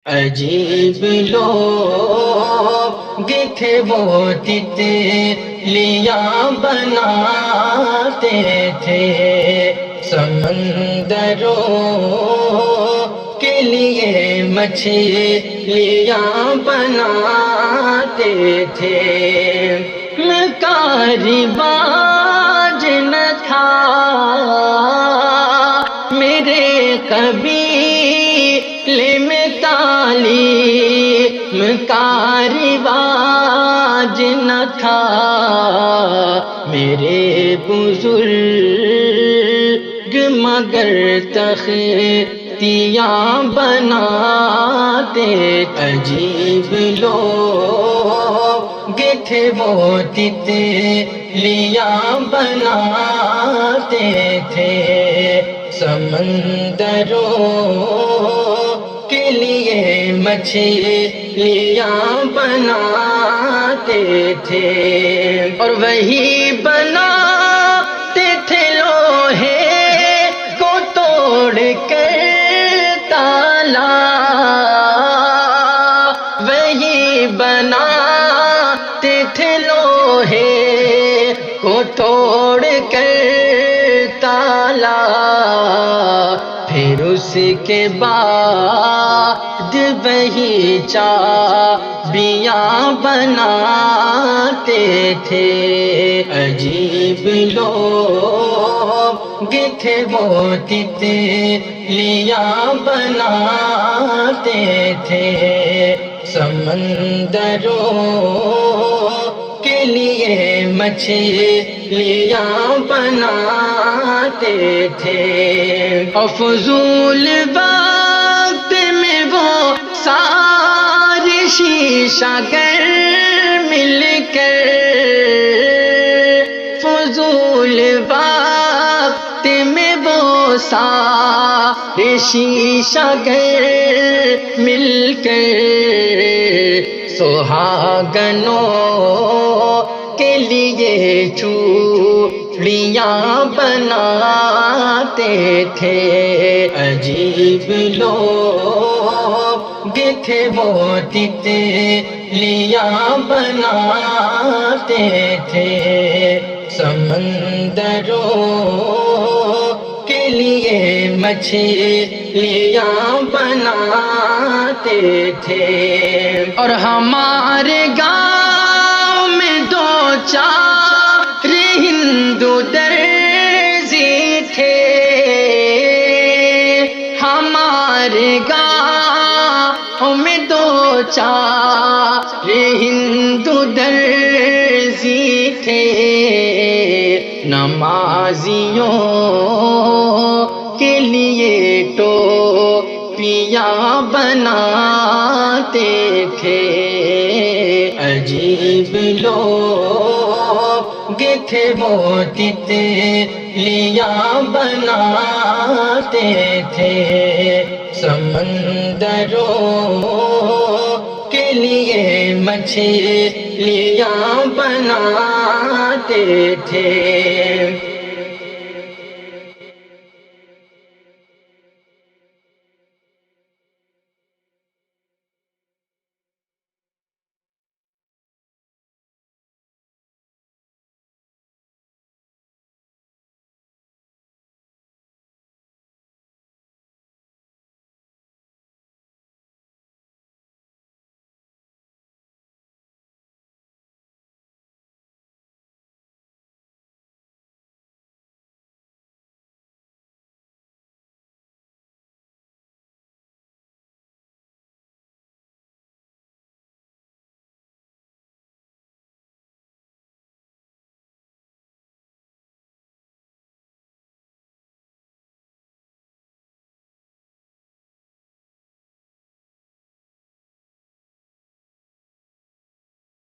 عجیب لوگ تھے وہ تتلیاں بناتے تھے، سمندروں کے لیے مچھلیاں بناتے تھے۔ کاروبار نہ تھا میرے قبیلے میں، تعلیم کا رواج نہ تھا میرے بزرگ، مگر تختیاں بناتے۔ عجیب لوگ تھے وہ تتلیاں بناتے تھے، سمندروں کے لیے مچھلیاں بناتے تھے، اور وہی بناتے تھے لوہے کو توڑ کر تالا، وہی بناتے تھے لوہے کو توڑ کر تالا، پھر اس کے بعد وہی چابیاں بناتے تھے۔ عجیب لوگ تھے وہ تتلیاں بناتے تھے، سمندروں کے لیے مچھلیاں بناتے تھے۔ فضول وقت میں وہ سارے شیشہ گر مل کر، فضول وقت میں وہ سارے شیشہ گر مل کر، سہاگنوں کے لیے چوڑیاں بناتے تھے۔ عجیب لوگ تھے وہ تتلیاں بناتے تھے، سمندروں کے لیے مچھلیاں بناتے تھے، اور ہمارے گاؤں میں دو چار ہندو درزی تھے، ہمارے گاؤں میں دو چار ہندو درزی تھے، نمازیوں کے لیے ٹوپیاں بناتے تھے۔ عجیب لوگ تھے وہ تتلیاں بناتے تھے، سمندروں کے لیے مچھلیاں بناتے تھے۔